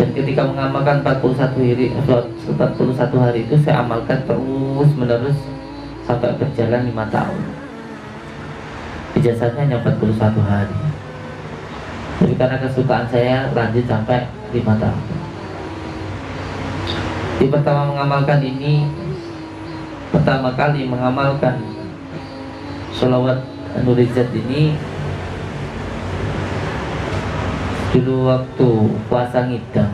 Dan ketika mengamalkan 41 hari itu saya amalkan terus menerus sampai berjalan 5 tahun. Ijazahnya hanya 41 hari. Tapi karena kesukaan saya lanjut sampai 5 tahun. Di pertama kali mengamalkan sholawat Nurizat ini dulu waktu puasa ngidang,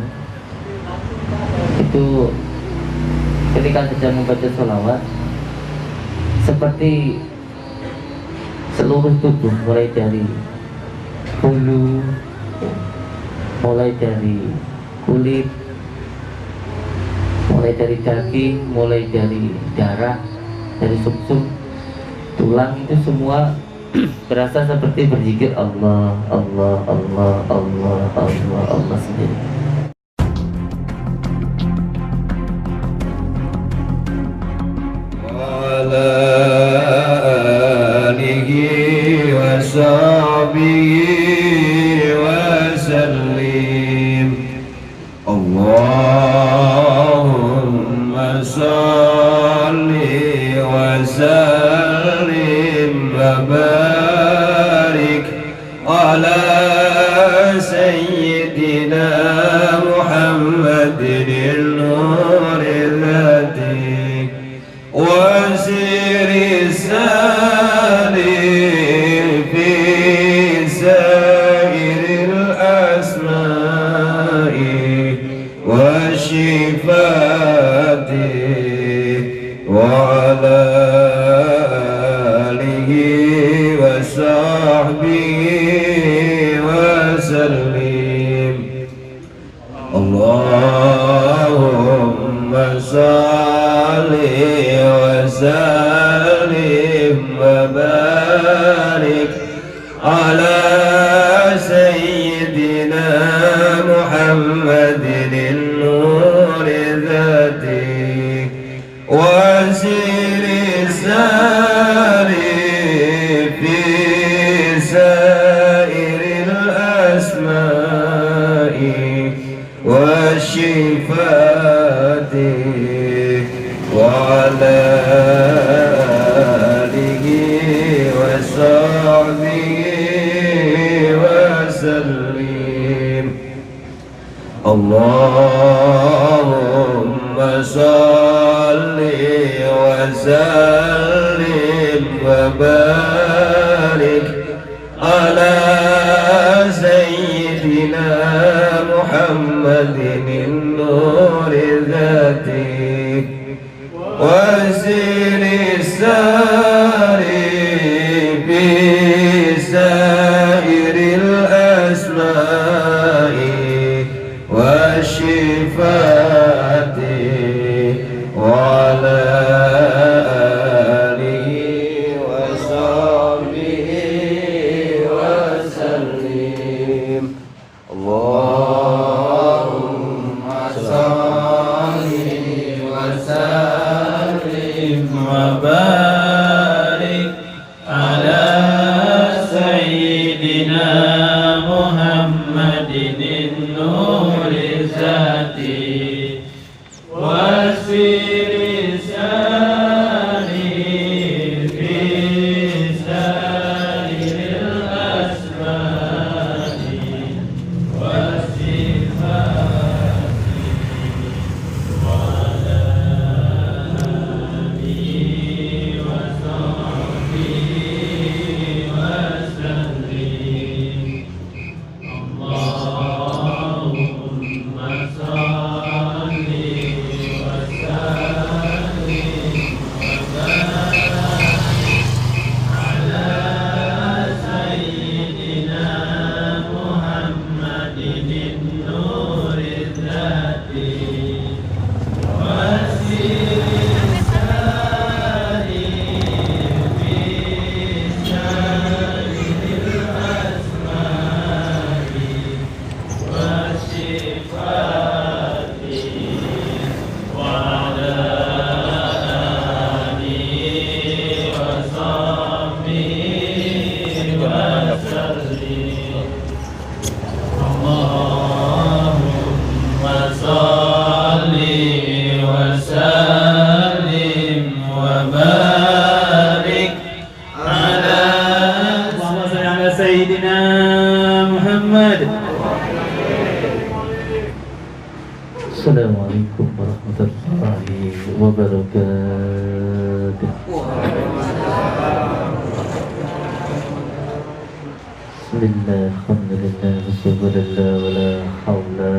itu ketika sedang membaca sholawat seperti seluruh tubuh, mulai dari bulu, mulai dari kulit, mulai dari daging, mulai dari darah, dari sumsum, tulang, itu semua berasa seperti berzikir Allah, Allah, Allah, Allah, Allah, Allah sendiri. Ala alihi wa sahbihi wa sallim. Allahumma salli wa sallim wa barik ala sayyidina Muhammadin nuril hadi wa sirri salim fi sairil asma'i wa shifati wa ala alihi wa sahbihi wa sallim. Allahumma salli wa sallim wa barik ala sayyidina Muhammadin nuri dhati wa sirri sari fi sairil asma'i wa shifati wa ala alihi wa sahbihi wa sallim. Allahumma salli wa sallim wa barik ala sayyidina Muhammadin nuri dhati wa sirri sari bi sairil asma'i wa shifati wa ala alihi wa sahbihi wa sallim. Allahumma salli wa sallim wa barik ala sayyidina Muhammadin nuri zati Assalamualaikum warahmatullahi wabarakatuh. Bismillah, alhamdulillah, wasyukurillah, wala hawla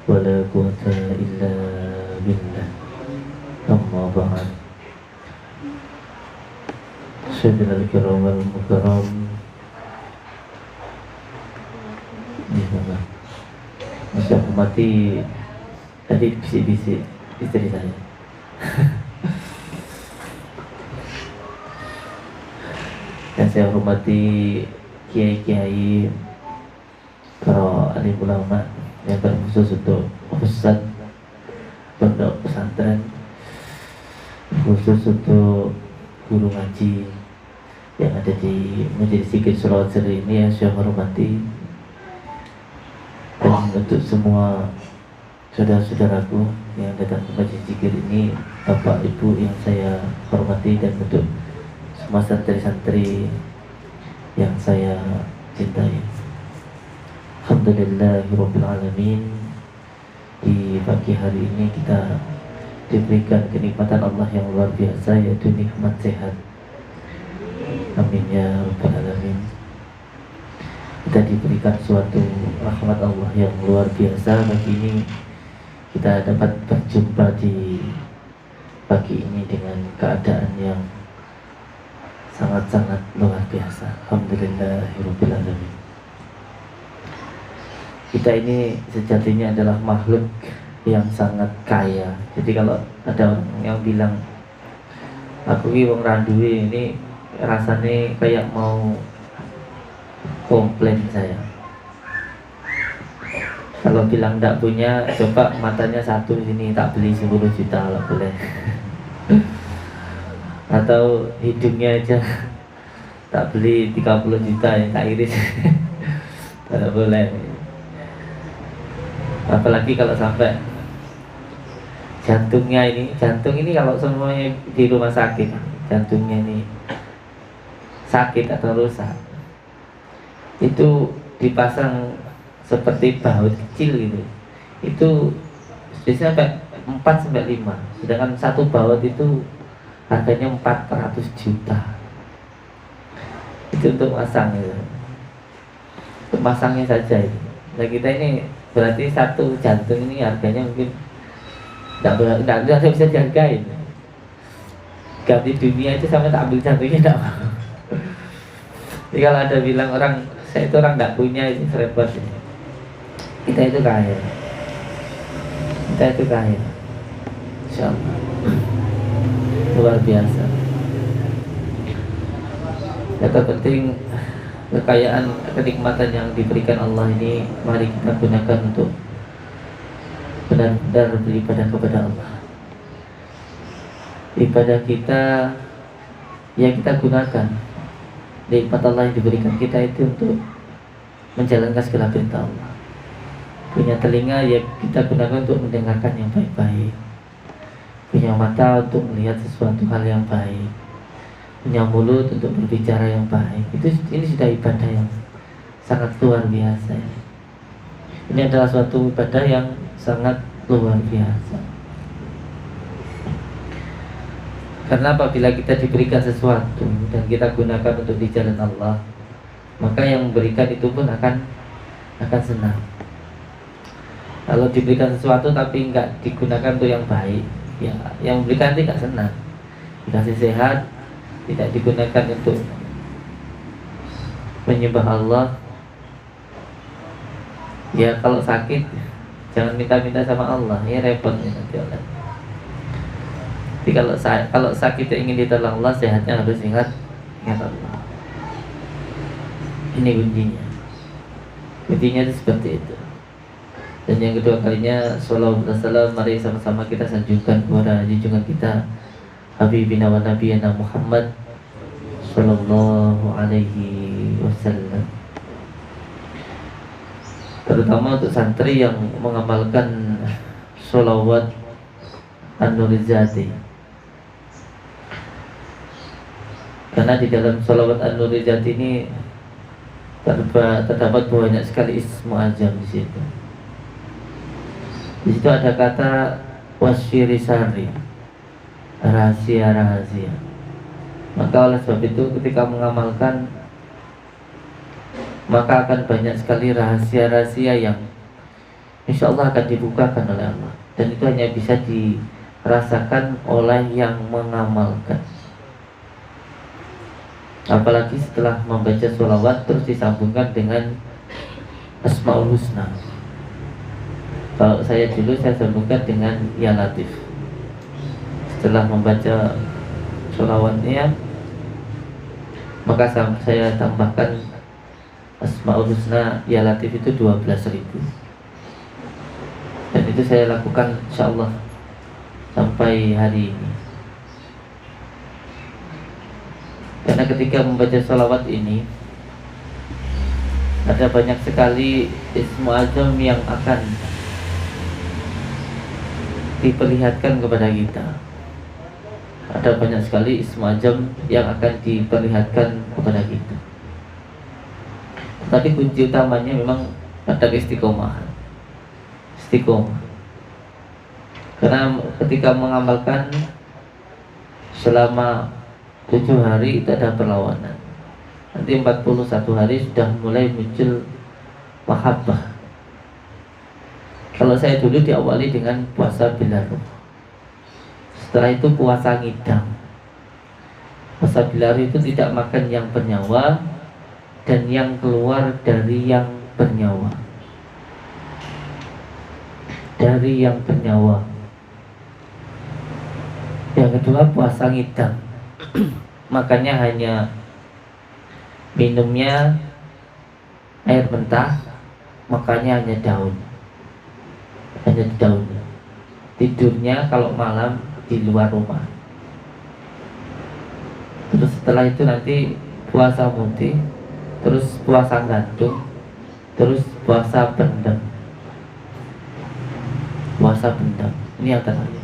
wala quwata illa billah. Amma ba'd. Sayyidina al-kiram wal-mukarram. Masih hormati tadi bisik-bisik istri saya. Yang saya hormati kiai-kiai, para alim ulama yang berkhusus untuk ustaz pondok pesantren, khusus untuk guru ngaji yang ada di Majelis Zikir Sholawat Sirri ini yang saya hormati, dan untuk semua saudara-saudaraku yang datang ke Majelis Zikir ini, bapak ibu yang saya hormati, dan untuk semua santri-santri yang saya cintai. Alhamdulillahirabbil alamin. Di pagi hari ini kita diberikan kenikmatan Allah yang luar biasa, yaitu nikmat sehat. Amin ya rabbal alamin. Kita diberikan suatu rahmat Allah yang luar biasa. Pagi ini kita dapat berjumpa di pagi ini dengan keadaan yang sangat-sangat luar biasa. Alhamdulillahirabbil alamin. Kita ini sejatinya adalah makhluk yang sangat kaya. Jadi kalau ada orang yang bilang aku ini wong randuwe, ini rasanya kayak mau komplain saya. Kalau bilang tidak punya, coba matanya satu sini tak beli 10 juta kalau boleh. Atau hidungnya aja tak beli 30 juta yang tak iris. Tidak boleh. Apalagi kalau sampai jantungnya ini, jantung ini kalau semuanya di rumah sakit, jantungnya ini sakit atau rusak, itu dipasang seperti baut kecil gitu, itu biasanya sampai 4-5, sedangkan satu baut itu harganya 400 juta. Itu untuk masang gitu. Untuk masangnya saja itu. Nah kita ini berarti satu jantung ini harganya mungkin tidak bisa dihargai. Ganti dunia itu sama tak ambil jantungnya tidak mau. Jadi kalau ada bilang orang saya itu orang tidak punya, itu repot. Kita itu kaya. Kita itu kaya. Insyaallah. Luar biasa. Yang terpenting kekayaan, kenikmatan yang diberikan Allah ini, mari kita gunakan untuk benar-benar beribadah kepada Allah. Ibadah kita yang kita gunakan, nikmat Allah yang diberikan kita itu untuk menjalankan segala perintah Allah. Punya telinga ya kita gunakan untuk mendengarkan yang baik-baik. Punya mata untuk melihat sesuatu hal yang baik. Punya mulut untuk berbicara yang baik. Ini sudah ibadah yang sangat luar biasa. Ini adalah suatu ibadah yang sangat luar biasa. Karena apabila kita diberikan sesuatu dan kita gunakan untuk di jalan Allah, maka yang memberikan itu pun akan senang. Kalau diberikan sesuatu tapi enggak digunakan untuk yang baik, ya yang memberikan tidak senang. Dikasih sehat, tidak digunakan untuk menyembah Allah, ya kalau sakit jangan minta-minta sama Allah, ya repot nanti Allah. Jadi kalau sakit ingin ditolong Allah, sehatnya harus ingat Allah. Ini kuncinya. Kuncinya itu seperti itu. Dan yang kedua kalinya, sallallahu alaihi wasallam, mari sama-sama kita sanjungkan kepada junjungan kita Habibina wa Nabiyana Muhammad sallallahu alaihi wasallam. Terutama untuk santri yang mengamalkan sholawat An-Nurizati. Karena di dalam sholawat An-Nurizati ini terdapat banyak sekali ismu azam di situ. Di situ ada kata wasyirisari, rahasia-rahasia. Maka oleh sebab itu ketika mengamalkan, maka akan banyak sekali rahasia-rahasia yang insya Allah akan dibukakan oleh Allah. Dan itu hanya bisa dirasakan oleh yang mengamalkan. Apalagi setelah membaca sholawat terus disambungkan dengan Asmaul Husna. Kalau saya dulu saya sambungkan dengan Ya Latif. Setelah membaca sholawatnya, maka saya tambahkan Asmaul Husna Ya Latif itu 12.000. Dan itu saya lakukan insyaallah sampai hari ini. Karena ketika membaca sholawat ini ada banyak sekali Ismu Azam yang akan diperlihatkan kepada kita. Ada banyak sekali Ismu Azam yang akan diperlihatkan kepada kita. Tapi kunci utamanya memang pada istiqomah. Istiqomah. Karena ketika mengamalkan selama 7 hari itu ada perlawanan. Nanti 41 hari sudah mulai muncul mahabbah. Kalau saya dulu diawali dengan puasa bila ruh. Setelah itu puasa ngidam. Puasa bila ruh itu tidak makan yang bernyawa dan yang keluar dari yang bernyawa. Dari yang bernyawa. Yang kedua puasa ngidam. Makannya hanya minumnya air mentah, makannya hanya daun, hanya daun. Tidurnya kalau malam di luar rumah. Terus setelah itu nanti puasa muti, terus puasa gantung, terus puasa pendem. Puasa pendem ini yang terakhir.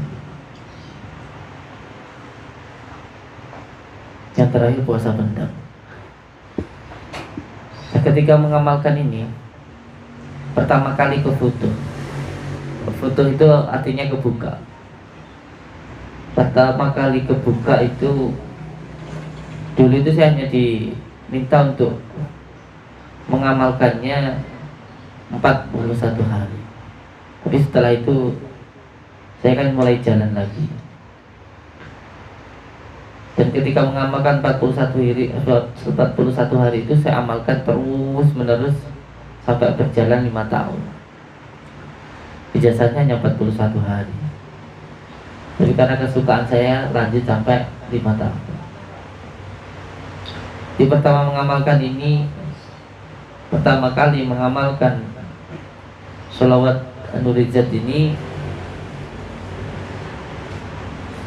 Yang terakhir puasa pendam. Nah, ketika mengamalkan ini, pertama kali ke foto. Foto itu artinya kebuka. Pertama kali kebuka itu, dulu itu saya hanya diminta untuk mengamalkannya 41 hari. Tapi setelah itu saya kan mulai jalan lagi. Dan ketika mengamalkan 41 hari itu saya amalkan terus menerus sampai berjalan 5 tahun. Ijazahnya hanya 41 hari. Tapi karena kesukaan saya lanjut sampai 5 tahun. Di pertama mengamalkan ini, pertama kali mengamalkan sholawat Nurizat ini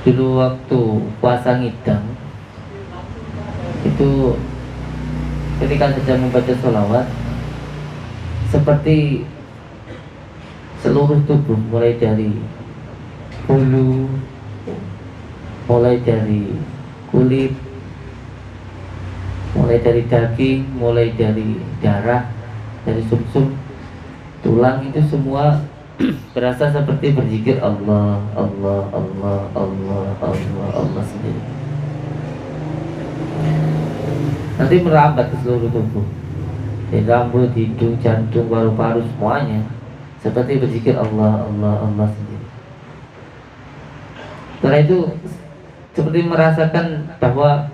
dulu waktu puasa ngidam itu, ketika sedang membaca sholawat, seperti seluruh tubuh mulai dari bulu, mulai dari kulit, mulai dari daging, mulai dari darah, dari sumsum, tulang, itu semua berasa seperti berzikir Allah, Allah, Allah, Allah, Allah, Allah sendiri. Nanti merambat ke seluruh tubuh, dari rambut, hidung, jantung, paru-paru, semuanya seperti berzikir Allah, Allah, Allah sendiri. Setelah itu seperti merasakan bahwa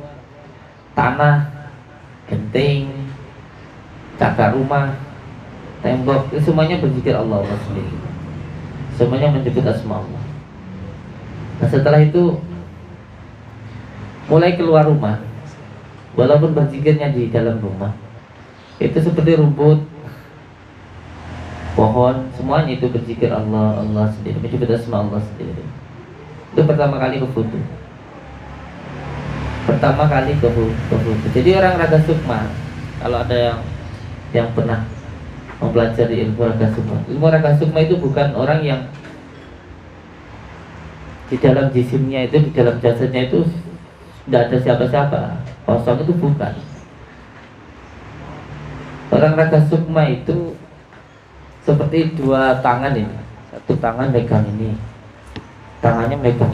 tanah, genting, cagar rumah, tembok, itu semuanya berzikir Allah, Allah sendiri. Semuanya menyebut asma Allah. Nah, setelah itu mulai keluar rumah, walaupun berzikirnya di dalam rumah, itu seperti rumput, pohon, semuanya itu berzikir Allah, Allah sendiri, menyebut asma Allah sendiri. Itu pertama kali ke foto. Pertama kali ke foto. Jadi orang raga sukma, kalau ada yang pernah mempelajari ilmu raga sukma. Ilmu raga sukma itu bukan orang yang di dalam jisimnya itu, di dalam jasadnya itu tidak ada siapa-siapa, kosong, itu bukan. Orang raga sukma itu seperti dua tangan ini. satu tangan megang ini, tangannya megang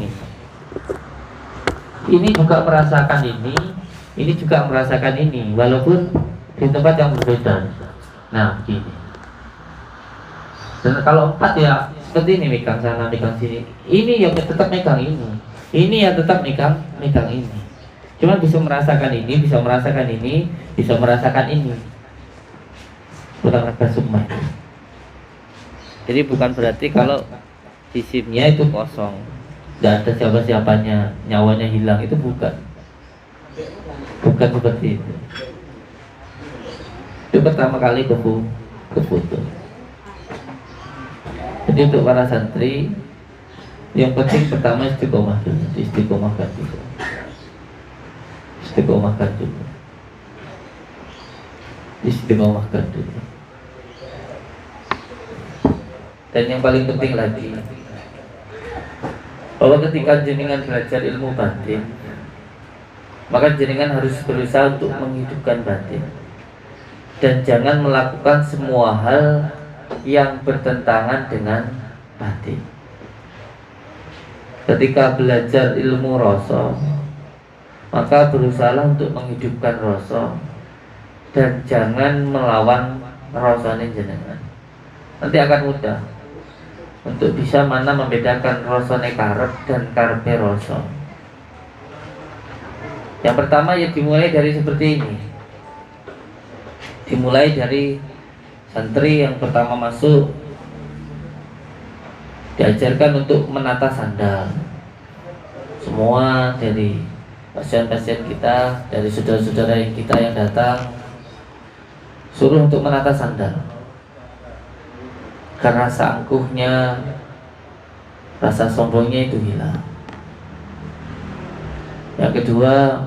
ini juga merasakan ini juga merasakan ini, walaupun di tempat yang berbeda. Nah begini. Dan kalau 4 ya seperti ini, megang sana, megang sini. Ini yang tetap megang ini yang tetap megang ini. Cuma bisa merasakan ini, bisa merasakan ini, bisa merasakan ini. Kurang raga sukma. Jadi bukan berarti kalau jisimnya itu kosong, tidak ada siapa-siapanya, nyawanya hilang, itu bukan seperti itu. Itu pertama kali keputus. Jadi untuk para santri, yang penting pertama istiqomah dulu, istiqomahkan dulu. Dan yang paling penting lagi, bahwa ketika jenengan belajar ilmu batin, maka jenengan harus berusaha untuk menghidupkan batin, dan jangan melakukan semua hal yang bertentangan dengan batin. Ketika belajar ilmu rasa, maka berusaha untuk menghidupkan rasa dan jangan melawan rasanya jenengan. Nanti akan mudah untuk bisa mana membedakan rasane karep dan karepe rasa. Yang pertama ya dimulai dari seperti ini. Dimulai dari santri yang pertama masuk, diajarkan untuk menata sandal. Semua dari pasien-pasien kita, dari saudara-saudara kita yang datang, suruh untuk menata sandal. Karena rasa angkuhnya, rasa sombongnya itu hilang. Yang kedua,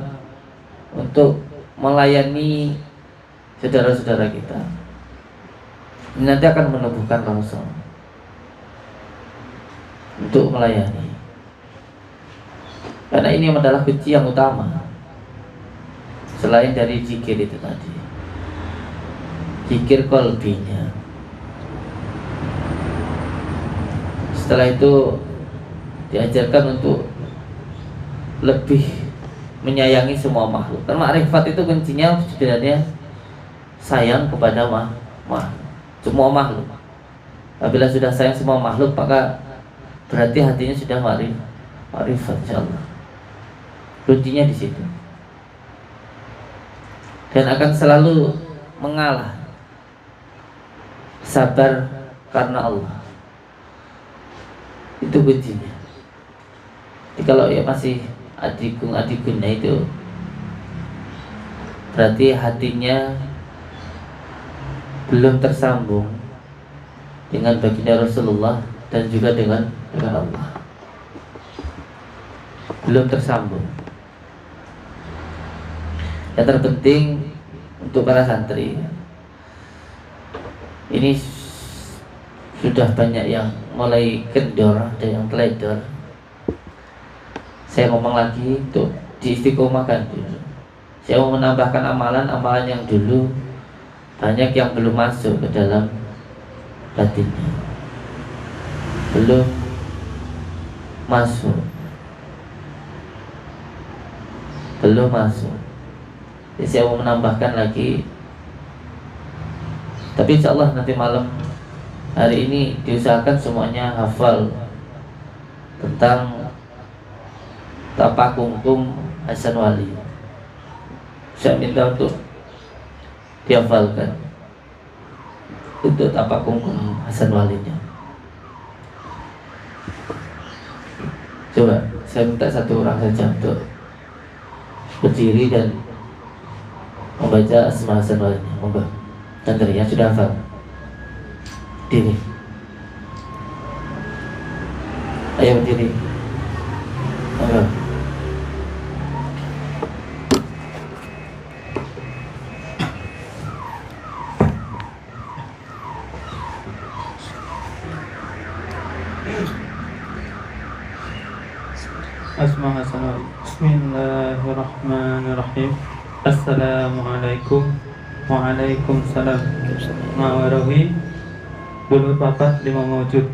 untuk melayani saudara-saudara kita. Ini nanti akan menumbuhkan rasa untuk melayani. Karena ini adalah kunci yang utama, selain dari zikir itu tadi, zikir qalbinya. Setelah itu diajarkan untuk lebih menyayangi semua makhluk. Karena ma'rifat itu kuncinya sebenarnya sayang kepada semua makhluk. Apabila sudah sayang semua makhluk, maka berarti hatinya sudah ma'rifat, insyaallah. Kuncinya di situ. Dan akan selalu mengalah. Sabar karena Allah. Itu kuncinya. Jadi kalau ya masih adikun-adikunnya itu, berarti hatinya belum tersambung dengan baginda Rasulullah dan juga dengan Allah. Belum tersambung. Yang terpenting untuk para santri, ini sudah banyak yang mulai kendor, ada yang teledor. Saya ngomong lagi untuk diistiqomahkan dulu. Saya mau menambahkan amalan-amalan yang dulu banyak yang belum masuk ke dalam batinnya, belum masuk. Jadi saya mau menambahkan lagi. Tapi insya Allah nanti malam, hari ini diusahakan semuanya hafal tentang Tapakungkum Hasan Wali. Saya minta untuk dihafalkan untuk Tapakungkum Hasan Walinya. Coba saya minta satu orang saja untuk berdiri dan membaca Asma Hasan Walinya. Monggo. Santri yang sudah hafal, diri. Ayo berdiri. Monggo. Asma Hasan. Bismillahirrahmanirrahim. Assalamualaikum. Waalaikumsalam. Ma'warohi. Dulu papat lima mawujud.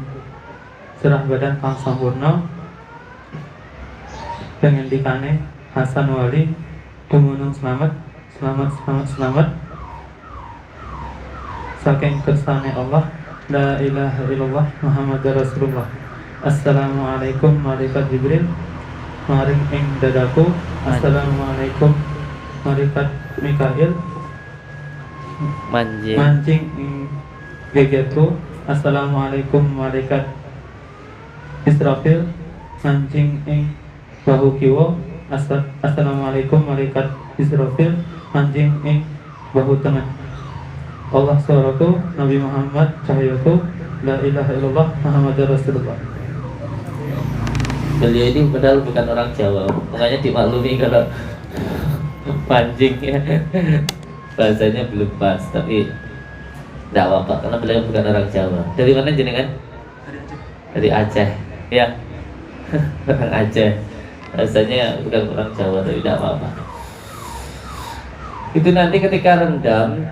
Cerah badan kang sampurna pengendikane Hasan Wali dumunung selamat saking kersane Allah la ilaha illallah Muhammadar Rasulullah. Assalamualaikum malaikat Jibril maring ing dadaku. Assalamualaikum malaikat Mikail mancing ing gegetku. Assalamualaikum malaikat Israfil mancing ing bahu kiwa. Assalamualaikum malaikat Israfil mancing ing bahu tengah. Allah suaraku, Nabi Muhammad cahayaku, la ilaha illallah Muhammadar Rasulullah. Beliau ini padahal bukan orang Jawa, makanya dimaklumi kalau mancing ya. Bahasanya belum pas, tapi tidak apa-apa karena beliau bukan orang Jawa. Dari mana jenengan? Dari Aceh, ya. Orang Aceh. Bahasanya bukan orang Jawa, tapi tidak apa-apa. Itu nanti ketika rendam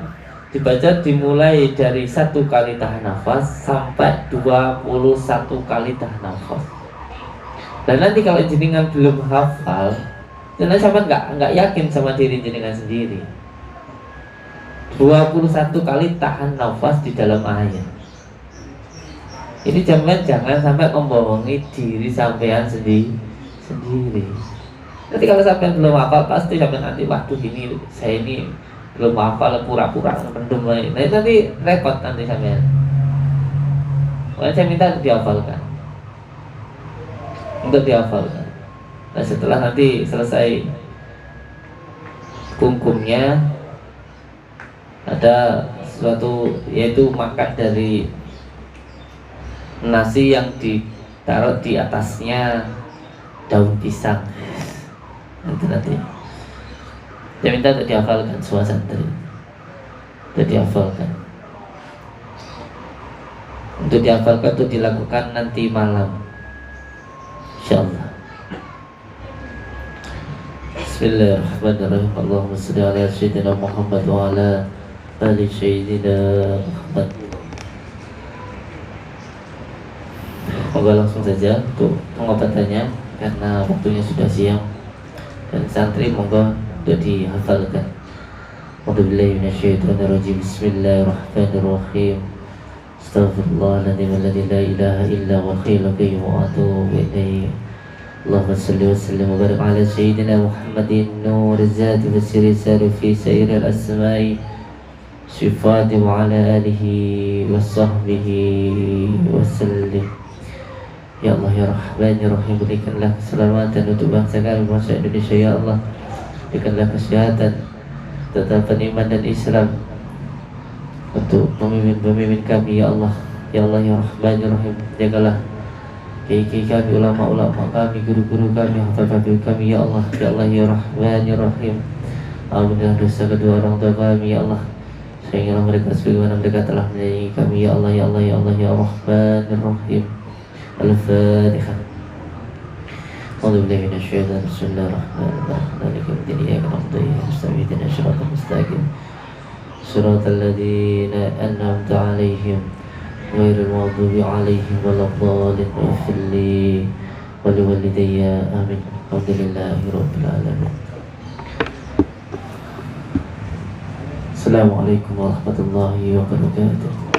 dibaca dimulai dari 1 kali tahan nafas sampai 21 kali tahan nafas. Dan nanti kalau jenengan belum hafal, jenengan sama nggak yakin sama diri jenengan sendiri. 21 kali tahan nafas di dalam ayat. Ini jangan sampai membohongi diri sampean sendiri. Nanti kalau sampean belum hafal pasti sampean nanti waduh ini saya ini belum hafal pura-pura mendem lain. Nah, nanti repot nanti sampean. Makanya saya minta untuk dihafalkan. Nah setelah nanti selesai kungkumnya ada suatu yaitu makan dari nasi yang ditaruh di atasnya daun pisang. Nanti saya minta untuk dihafalkan semua santri. Untuk dihafalkan. Untuk dihafalkan itu dilakukan nanti malam. InsyaAllah. Bismillahirrahmanirrahim. Allahumma salli ala sayyidina Muhammad wa ala ali sayyidina Muhammad. Moga langsung saja untuk pengobatannya karena waktunya sudah siang. Dan santri moga untuk dihafalkan. A'udzubillahi minasyaitonirrajim. Bismillahirrahmanirrahim. Astaghfirullahaladzim alladzi la ilaha illa huwal hayyul qayyum wa atubu ilaihi. Allahumma shalli wa sallim wa barik ala sayyidina Muhammadin nur zati wa sirri sari fi sairil asma'i sifati wa ala alihi wa sahbihi wa sallim. Ya Allah ya Rahman ya Rahim, berikanlah keselamatan untuk bangsa kami, bangsa Indonesia ya Allah. Berikanlah kesehatan, tetapan iman dan Islam untuk pemimpin-pemimpin kami ya Allah. Ya Allah ya Rahman ya Rahim, jagalah kiai-kiai kami, ulama-ulama kami, guru-guru kami, hafal-hafal kami ya Allah. Ya Allah ya Rahman ya Rahim, ampunilah dosa kedua orang tua kami ya Allah. Sayangilah mereka sebagaimana mereka telah menyayangi kami ya Allah ya Allah ya Allah ya Rahman ya Rahim. Al-Fatihah. A'udzu billahi minasy syaithanir rajim. Bismillahirrahmanirrahim. Maliki yaumiddin. Iyyaka na'budu wa iyyaka nasta'in. Ihdinas siratal mustaqim. Shiratal ladzina an'amta 'alaihim ghairil maghdubi 'alaihim waladdallin. Ighfir li wa liwalidayya. Amin. Alhamdulillahirabbil alamin. Assalamualaikum warahmatullahi wabarakatuh.